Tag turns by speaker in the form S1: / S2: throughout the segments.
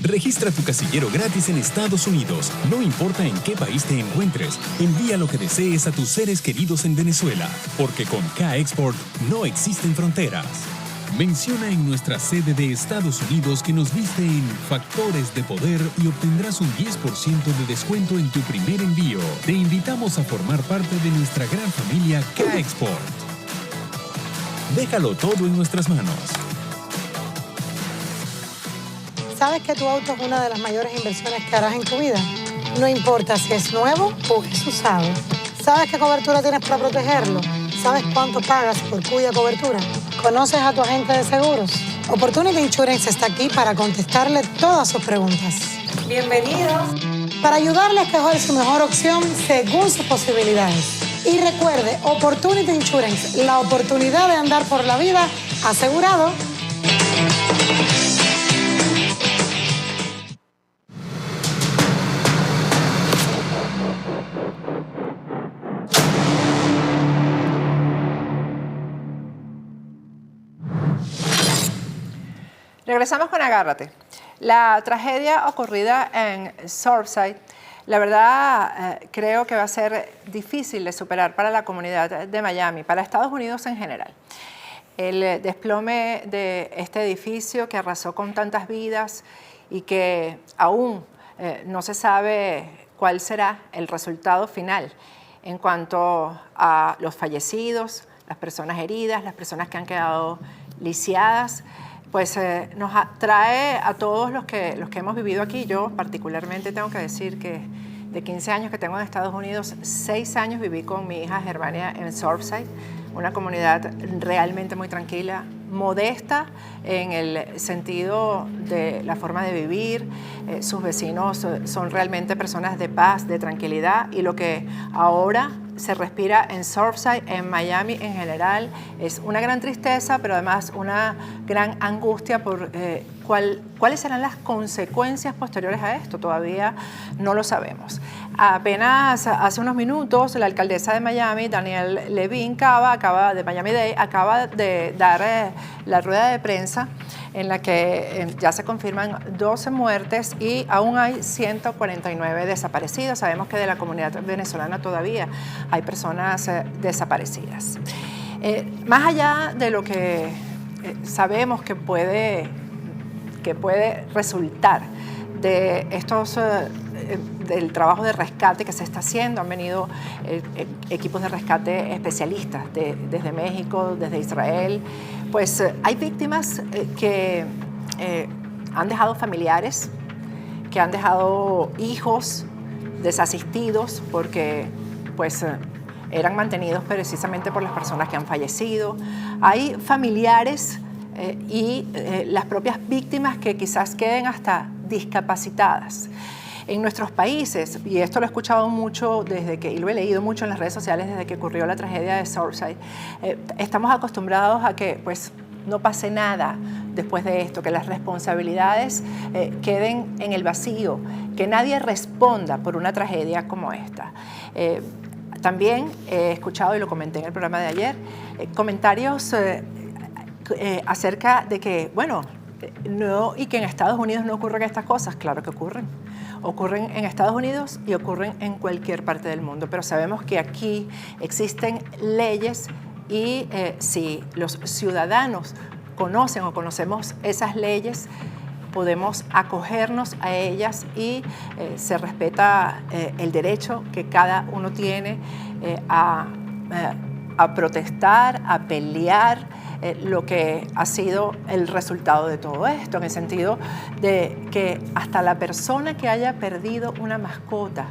S1: Registra tu casillero gratis en Estados Unidos. No importa en qué país te encuentres, envía lo que desees a tus seres queridos en Venezuela, porque con K-Export no existen fronteras. Menciona en nuestra sede de Estados Unidos que nos viste en Factores de Poder y obtendrás un 10% de descuento en tu primer envío. Te invitamos a formar parte de nuestra gran familia K-Export. Déjalo todo en nuestras manos.
S2: ¿Sabes que tu auto es una de las mayores inversiones que harás en tu vida? No importa si es nuevo o es usado. ¿Sabes qué cobertura tienes para protegerlo? ¿Sabes cuánto pagas por cuya cobertura? ¿Conoces a tu agente de seguros? Opportunity Insurance está aquí para contestarle todas sus preguntas. Bienvenidos. Para ayudarle a escoger su mejor opción según sus posibilidades. Y recuerde, Opportunity Insurance, la oportunidad de andar por la vida asegurado.
S3: Regresamos con Agárrate. La tragedia ocurrida en Surfside, la verdad creo que va a ser difícil de superar para la comunidad de Miami, para Estados Unidos en general. El desplome de este edificio que arrasó con tantas vidas y que aún no se sabe cuál será el resultado final en cuanto a los fallecidos, las personas heridas, las personas que han quedado lisiadas, pues nos trae a todos los que hemos vivido aquí. Yo particularmente tengo que decir que de 15 años que tengo en Estados Unidos, 6 años viví con mi hija Germania en Surfside, una comunidad realmente muy tranquila, modesta en el sentido de la forma de vivir. Sus vecinos son realmente personas de paz, de tranquilidad, y lo que ahora se respira en Surfside, en Miami en general, es una gran tristeza, pero además una gran angustia por cuáles serán las consecuencias posteriores a esto. Todavía no lo sabemos. Apenas hace unos minutos, la alcaldesa de Miami, Danielle Levine Cava, de Miami-Dade, acaba de dar la rueda de prensa en la que ya se confirman 12 muertes y aún hay 149 desaparecidos. Sabemos que de la comunidad venezolana todavía hay personas desaparecidas. Más allá de lo que sabemos que puede resultar de estos del trabajo de rescate que se está haciendo, han venido equipos de rescate especialistas desde México, desde Israel, pues hay víctimas que han dejado familiares, que han dejado hijos desasistidos porque pues eran mantenidos precisamente por las personas que han fallecido. Hay familiares y las propias víctimas que quizás queden hasta discapacitadas. En nuestros países, y esto lo he escuchado mucho y lo he leído mucho en las redes sociales desde que ocurrió la tragedia de Surfside, estamos acostumbrados a que pues no pase nada después de esto, que las responsabilidades queden en el vacío, que nadie responda por una tragedia como esta. También he escuchado, y lo comenté en el programa de ayer, comentarios acerca de que, bueno, no, y que en Estados Unidos no ocurren estas cosas. Claro que ocurren. Ocurren en Estados Unidos y ocurren en cualquier parte del mundo, pero sabemos que aquí existen leyes y si los ciudadanos conocen o conocemos esas leyes, podemos acogernos a ellas y se respeta el derecho que cada uno tiene a protestar, a pelear lo que ha sido el resultado de todo esto, en el sentido de que hasta la persona que haya perdido una mascota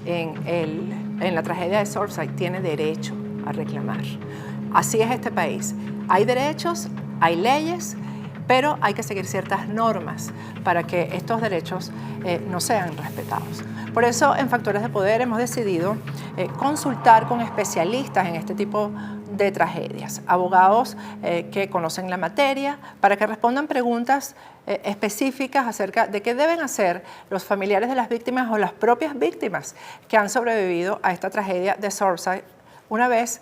S3: en la tragedia de Surfside tiene derecho a reclamar. Así es este país. Hay derechos, hay leyes, pero hay que seguir ciertas normas para que estos derechos no sean respetados. Por eso, en Factores de Poder hemos decidido consultar con especialistas en este tipo de tragedias, abogados que conocen la materia, para que respondan preguntas específicas acerca de qué deben hacer los familiares de las víctimas o las propias víctimas que han sobrevivido a esta tragedia de Surfside una vez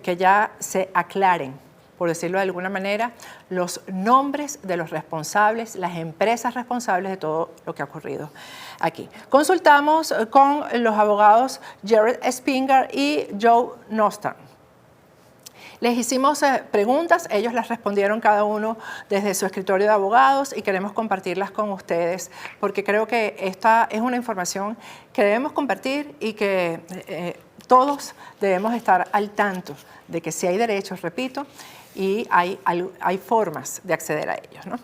S3: que ya se aclaren por decirlo de alguna manera, los nombres de los responsables, las empresas responsables de todo lo que ha ocurrido aquí. Consultamos con los abogados Jared Spinger y Joe Nostam. Les hicimos preguntas, ellos las respondieron cada uno desde su escritorio de abogados y queremos compartirlas con ustedes porque creo que esta es una información que debemos compartir y que todos debemos estar al tanto de que si hay derechos, repito, y hay formas de acceder a ellos, ¿no?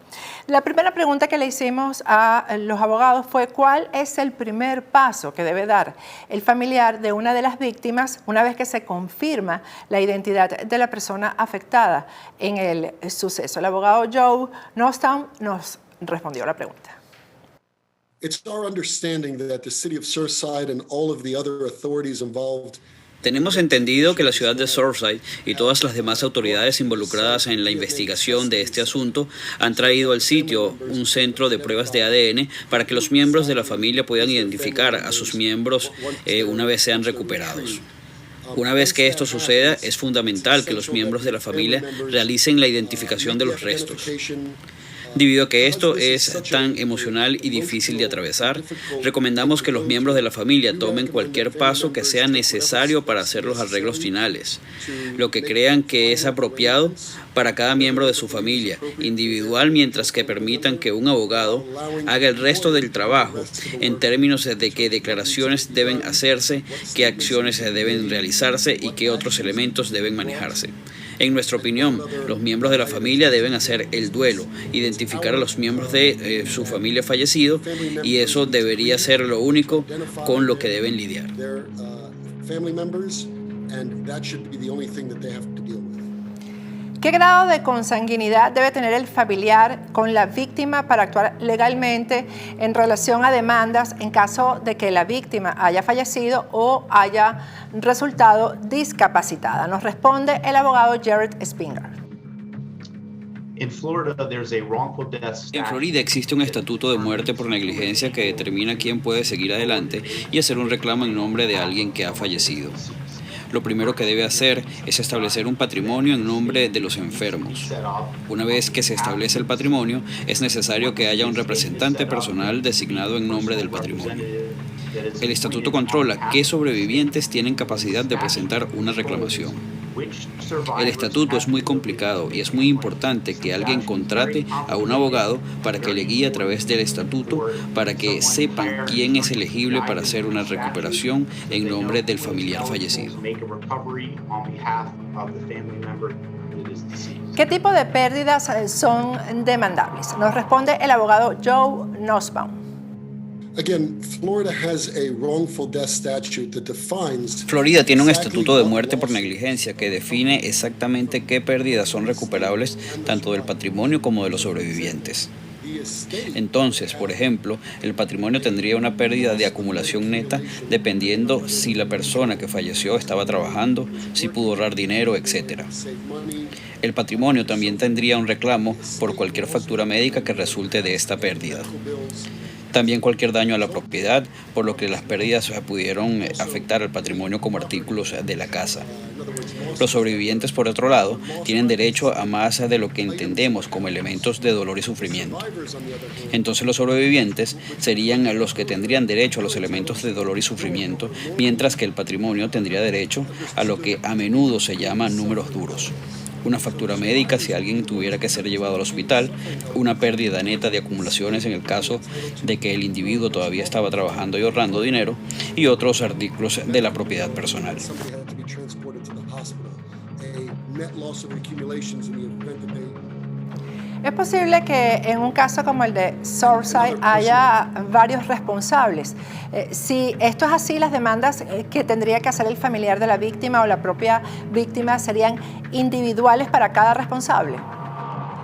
S3: La primera pregunta que le hicimos a los abogados fue ¿cuál es el primer paso que debe dar el familiar de una de las víctimas una vez que se confirma la identidad de la persona afectada en el suceso? El abogado Joe Nostam nos respondió la pregunta.
S4: It's our understanding that the city of Surfside and all of the other authorities involved.
S5: Tenemos entendido que la ciudad de Surfside y todas las demás autoridades involucradas en la investigación de este asunto han traído al sitio un centro de pruebas de ADN para que los miembros de la familia puedan identificar a sus miembros una vez sean recuperados. Una vez que esto suceda, es fundamental que los miembros de la familia realicen la identificación de los restos. Debido a que esto es tan emocional y difícil de atravesar, recomendamos que los miembros de la familia tomen cualquier paso que sea necesario para hacer los arreglos finales, lo que crean que es apropiado para cada miembro de su familia, individual, mientras que permitan que un abogado haga el resto del trabajo en términos de qué declaraciones deben hacerse, qué acciones deben realizarse y qué otros elementos deben manejarse. En nuestra opinión, los miembros de la familia deben hacer el duelo, identificar a los miembros de su familia fallecido, y eso debería ser lo único con lo que deben lidiar.
S3: ¿Qué grado de consanguinidad debe tener el familiar con la víctima para actuar legalmente en relación a demandas en caso de que la víctima haya fallecido o haya resultado discapacitada? Nos responde el abogado Jared Spinger.
S5: En Florida existe un estatuto de muerte por negligencia que determina quién puede seguir adelante y hacer un reclamo en nombre de alguien que ha fallecido. Lo primero que debe hacer es establecer un patrimonio en nombre de los enfermos. Una vez que se establece el patrimonio, es necesario que haya un representante personal designado en nombre del patrimonio. El estatuto controla qué sobrevivientes tienen capacidad de presentar una reclamación. El estatuto es muy complicado y es muy importante que alguien contrate a un abogado para que le guíe a través del estatuto para que sepan quién es elegible para hacer una recuperación en nombre del familiar fallecido.
S3: ¿Qué tipo de pérdidas son demandables? Nos responde el abogado Joe Nostam.
S5: Florida tiene un estatuto de muerte por negligencia que define exactamente qué pérdidas son recuperables tanto del patrimonio como de los sobrevivientes. Entonces, por ejemplo, el patrimonio tendría una pérdida de acumulación neta dependiendo si la persona que falleció estaba trabajando, si pudo ahorrar dinero, etc. El patrimonio también tendría un reclamo por cualquier factura médica que resulte de esta pérdida. También cualquier daño a la propiedad, por lo que las pérdidas pudieron afectar al patrimonio como artículos de la casa. Los sobrevivientes, por otro lado, tienen derecho a más de lo que entendemos como elementos de dolor y sufrimiento. Entonces los sobrevivientes serían los que tendrían derecho a los elementos de dolor y sufrimiento, mientras que el patrimonio tendría derecho a lo que a menudo se llama números duros. Una factura médica si alguien tuviera que ser llevado al hospital, una pérdida neta de acumulaciones en el caso de que el individuo todavía estaba trabajando y ahorrando dinero, y otros artículos de la propiedad personal.
S3: Es posible que en un caso como el de Surfside haya varios responsables. Si esto es así, las demandas que tendría que hacer el familiar de la víctima o la propia víctima serían individuales para cada responsable.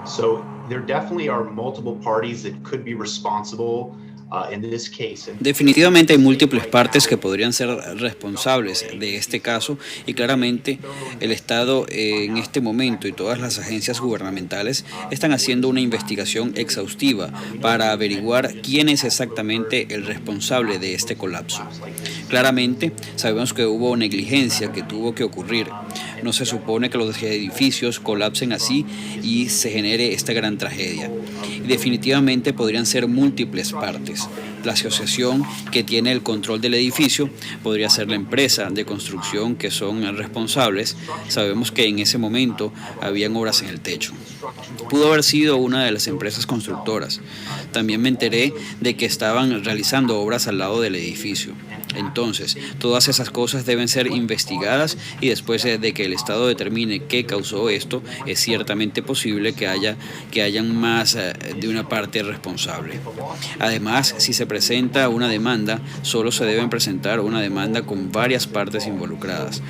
S6: So there definitely are multiple parties that could be responsible.
S5: Definitivamente hay múltiples partes que podrían ser responsables de este caso y claramente el Estado en este momento y todas las agencias gubernamentales están haciendo una investigación exhaustiva para averiguar quién es exactamente el responsable de este colapso. Claramente sabemos que hubo negligencia que tuvo que ocurrir, No se supone que los edificios colapsen así y se genere esta gran tragedia. Y definitivamente podrían ser múltiples partes. La asociación que tiene el control del edificio podría ser la empresa de construcción que son responsables. Sabemos que en ese momento habían obras en el techo. Pudo haber sido una de las empresas constructoras. También me enteré de que estaban realizando obras al lado del edificio. Entonces, todas esas cosas deben ser investigadas y después de que el Estado determine qué causó esto, es ciertamente posible que hayan más de una parte responsable. Además, si se presenta una demanda, solo se deben presentar una demanda con varias partes involucradas,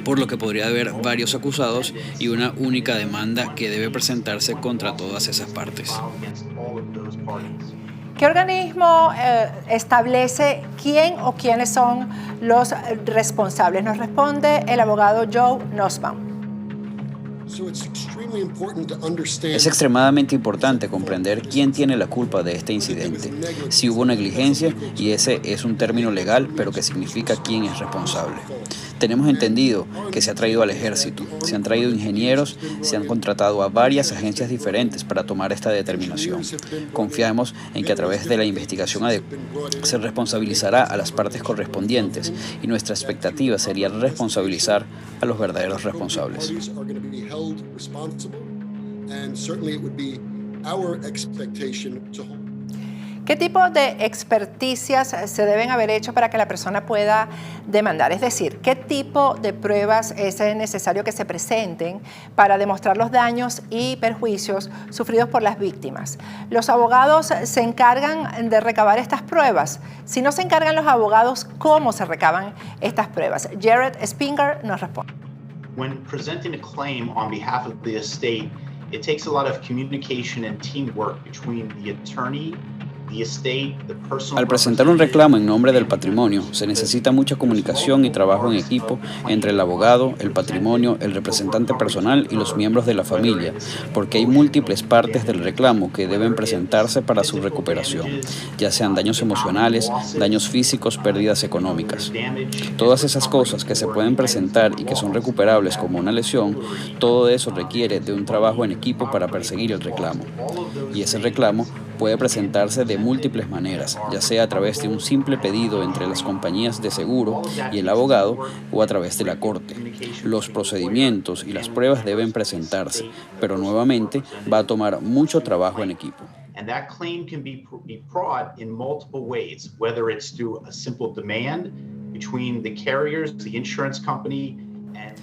S5: por lo que podría haber varios acusados y una única demanda que debe presentarse contra todas esas partes.
S3: ¿Qué organismo establece quién o quiénes son los responsables? Nos responde el abogado Joe Nussbaum.
S5: Es extremadamente importante comprender quién tiene la culpa de este incidente, si hubo negligencia, y ese es un término legal, pero que significa quién es responsable. Tenemos entendido que se ha traído al ejército, se han traído ingenieros, se han contratado a varias agencias diferentes para tomar esta determinación. Confiamos en que a través de la investigación se responsabilizará a las partes correspondientes y nuestra expectativa sería responsabilizar a los verdaderos responsables.
S3: ¿Qué tipo de experticias se deben haber hecho para que la persona pueda demandar? Es decir, ¿qué tipo de pruebas es necesario que se presenten para demostrar los daños y perjuicios sufridos por las víctimas? ¿Los abogados se encargan de recabar estas pruebas? Si no se encargan los abogados, ¿cómo se recaban estas pruebas? Jared Spinger nos responde.
S6: When presenting a claim on behalf of the estate, it takes a lot of communication and teamwork between the attorney,
S5: Al presentar un reclamo en nombre del patrimonio, se necesita mucha comunicación y trabajo en equipo entre el abogado, el patrimonio, el representante personal y los miembros de la familia, porque hay múltiples partes del reclamo que deben presentarse para su recuperación, ya sean daños emocionales, daños físicos, pérdidas económicas. Todas esas cosas que se pueden presentar y que son recuperables como una lesión, todo eso requiere de un trabajo en equipo para perseguir el reclamo. Y ese reclamo puede presentarse de múltiples maneras, ya sea a través de un simple pedido entre las compañías de seguro y el abogado o a través de la corte. Los procedimientos y las pruebas deben presentarse, pero nuevamente va a tomar mucho trabajo en equipo.
S6: And that claim can be brought in multiple ways, whether it's through a simple demand between the carriers, the insurance company, and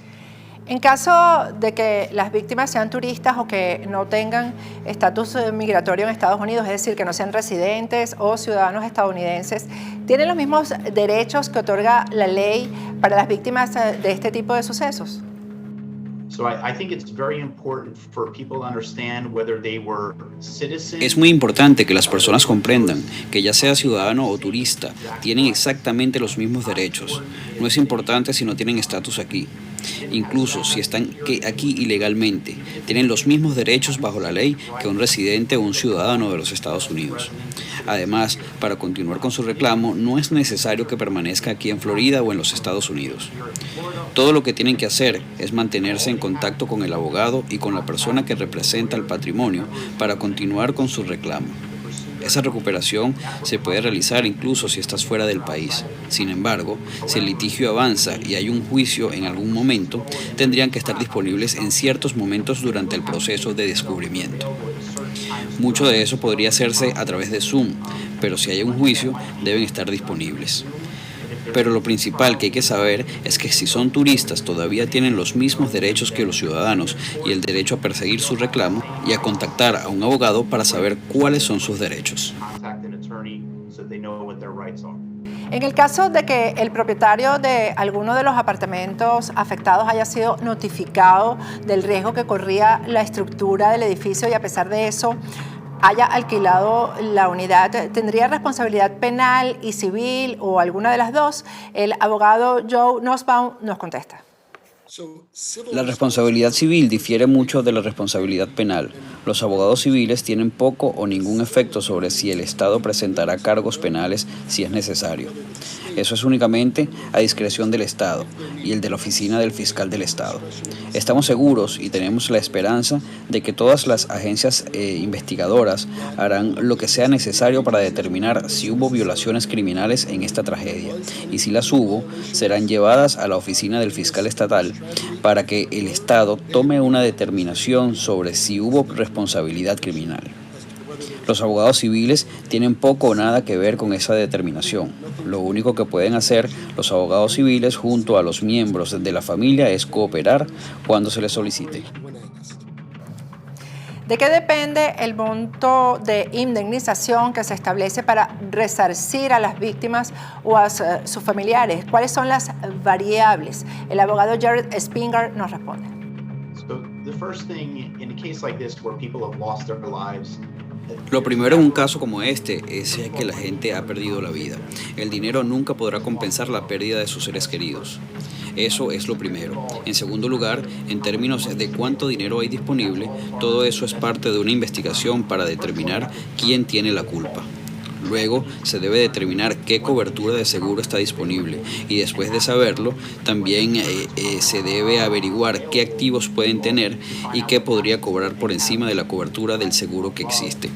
S3: en caso de que las víctimas sean turistas o que no tengan estatus migratorio en Estados Unidos, es decir, que no sean residentes o ciudadanos estadounidenses, ¿tienen los mismos derechos que otorga la ley para las víctimas de este tipo de sucesos?
S5: Es muy importante que las personas comprendan que ya sea ciudadano o turista, tienen exactamente los mismos derechos. No es importante si no tienen estatus aquí. Incluso si están aquí ilegalmente, tienen los mismos derechos bajo la ley que un residente o un ciudadano de los Estados Unidos. Además, para continuar con su reclamo, no es necesario que permanezca aquí en Florida o en los Estados Unidos. Todo lo que tienen que hacer es mantenerse en contacto con el abogado y con la persona que representa el patrimonio para continuar con su reclamo. Esa recuperación se puede realizar incluso si estás fuera del país. Sin embargo, si el litigio avanza y hay un juicio en algún momento, tendrían que estar disponibles en ciertos momentos durante el proceso de descubrimiento. Mucho de eso podría hacerse a través de Zoom, pero si hay un juicio, deben estar disponibles. Pero lo principal que hay que saber es que si son turistas todavía tienen los mismos derechos que los ciudadanos y el derecho a perseguir su reclamo y a contactar a un abogado para saber cuáles son sus derechos.
S3: En el caso de que el propietario de alguno de los apartamentos afectados haya sido notificado del riesgo que corría la estructura del edificio y a pesar de eso haya alquilado la unidad, ¿tendría responsabilidad penal y civil o alguna de las dos? El abogado Joe Nussbaum nos contesta.
S5: La responsabilidad civil difiere mucho de la responsabilidad penal. Los abogados civiles tienen poco o ningún efecto sobre si el Estado presentará cargos penales si es necesario. Eso es únicamente a discreción del Estado y el de la Oficina del Fiscal del Estado. Estamos seguros y tenemos la esperanza de que todas las agencias investigadoras harán lo que sea necesario para determinar si hubo violaciones criminales en esta tragedia, y si las hubo, serán llevadas a la Oficina del Fiscal Estatal para que el Estado tome una determinación sobre si hubo responsabilidad criminal. Los abogados civiles tienen poco o nada que ver con esa determinación. Lo único que pueden hacer los abogados civiles junto a los miembros de la familia es cooperar cuando se les solicite.
S3: ¿De qué depende el monto de indemnización que se establece para resarcir a las víctimas o a sus familiares? ¿Cuáles son las variables? El abogado Jared Spinger nos responde.
S5: Lo primero en un caso como este es que la gente ha perdido la vida. El dinero nunca podrá compensar la pérdida de sus seres queridos. Eso es lo primero. En segundo lugar, en términos de cuánto dinero hay disponible, todo eso es parte de una investigación para determinar quién tiene la culpa. Luego se debe determinar qué cobertura de seguro está disponible, y después de saberlo, también se debe averiguar qué activos pueden tener y qué podría cobrar por encima de la cobertura del seguro que existe.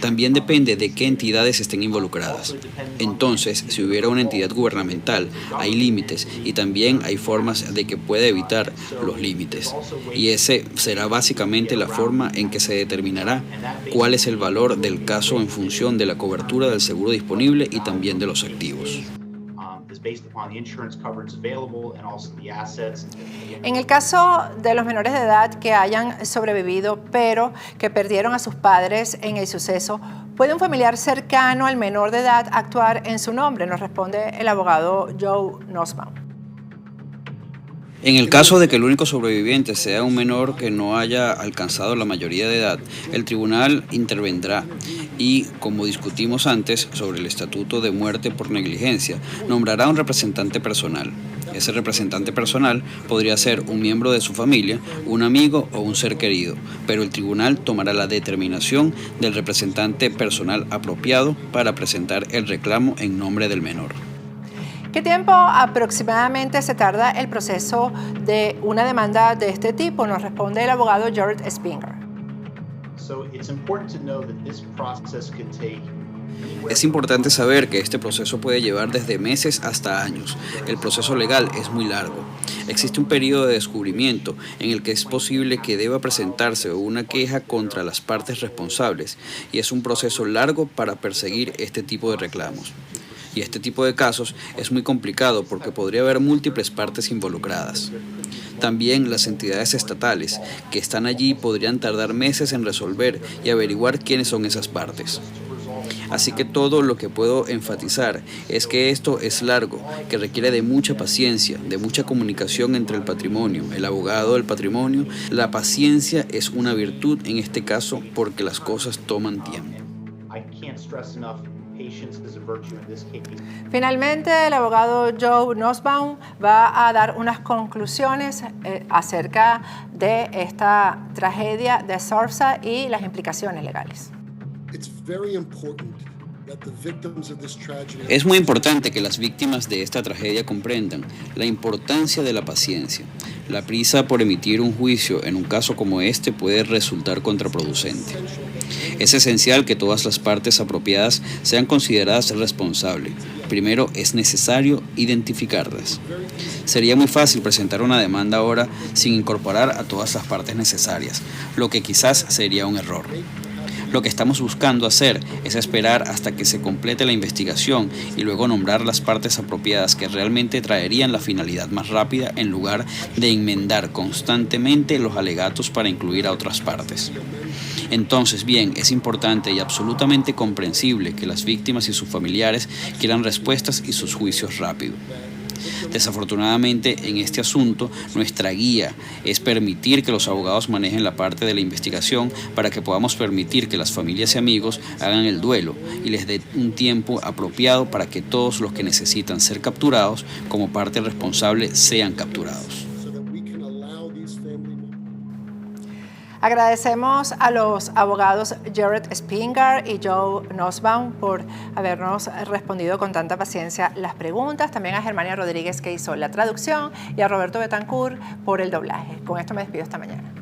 S5: También depende de qué entidades estén involucradas. Entonces, si hubiera una entidad gubernamental, hay límites y también hay formas de que pueda evitar los límites. Y ese será básicamente la forma en que se determinará cuál es el valor del caso en función de la cobertura del seguro disponible y también de los activos.
S3: En el caso de los menores de edad que hayan sobrevivido pero que perdieron a sus padres en el suceso, ¿puede un familiar cercano al menor de edad actuar en su nombre? Nos responde el abogado Joe Nussbaum.
S5: En el caso de que el único sobreviviente sea un menor que no haya alcanzado la mayoría de edad, el tribunal intervendrá y, como discutimos antes sobre el estatuto de muerte por negligencia, nombrará un representante personal. Ese representante personal podría ser un miembro de su familia, un amigo o un ser querido, pero el tribunal tomará la determinación del representante personal apropiado para presentar el reclamo en nombre del menor.
S3: ¿Qué tiempo aproximadamente se tarda el proceso de una demanda de este tipo? Nos responde el abogado Jared Spinger.
S5: Es importante saber que este proceso puede llevar desde meses hasta años. El proceso legal es muy largo. Existe un periodo de descubrimiento en el que es posible que deba presentarse una queja contra las partes responsables, y es un proceso largo para perseguir este tipo de reclamos. Y este tipo de casos es muy complicado porque podría haber múltiples partes involucradas. También las entidades estatales que están allí podrían tardar meses en resolver y averiguar quiénes son esas partes. Así que todo lo que puedo enfatizar es que esto es largo, que requiere de mucha paciencia, de mucha comunicación entre el patrimonio, el abogado del patrimonio. La paciencia es una virtud en este caso porque las cosas toman tiempo.
S3: Finalmente, el abogado Joe Nussbaum va a dar unas conclusiones acerca de esta tragedia de Surfside y las implicaciones legales.
S5: Es muy importante que las víctimas de esta tragedia comprendan la importancia de la paciencia. La prisa por emitir un juicio en un caso como este puede resultar contraproducente. Es esencial que todas las partes apropiadas sean consideradas responsables. Primero es necesario identificarlas. Sería muy fácil presentar una demanda ahora sin incorporar a todas las partes necesarias, lo que quizás sería un error. Lo que estamos buscando hacer es esperar hasta que se complete la investigación y luego nombrar las partes apropiadas que realmente traerían la finalidad más rápida, en lugar de enmendar constantemente los alegatos para incluir a otras partes. Entonces, bien, es importante y absolutamente comprensible que las víctimas y sus familiares quieran respuestas y sus juicios rápido. Desafortunadamente, en este asunto, nuestra guía es permitir que los abogados manejen la parte de la investigación para que podamos permitir que las familias y amigos hagan el duelo y les dé un tiempo apropiado para que todos los que necesitan ser capturados como parte responsable sean capturados.
S3: Agradecemos a los abogados Jared Spingar y Joe Nussbaum por habernos respondido con tanta paciencia las preguntas, también a Germania Rodríguez que hizo la traducción y a Roberto Betancourt por el doblaje. Con esto me despido esta mañana.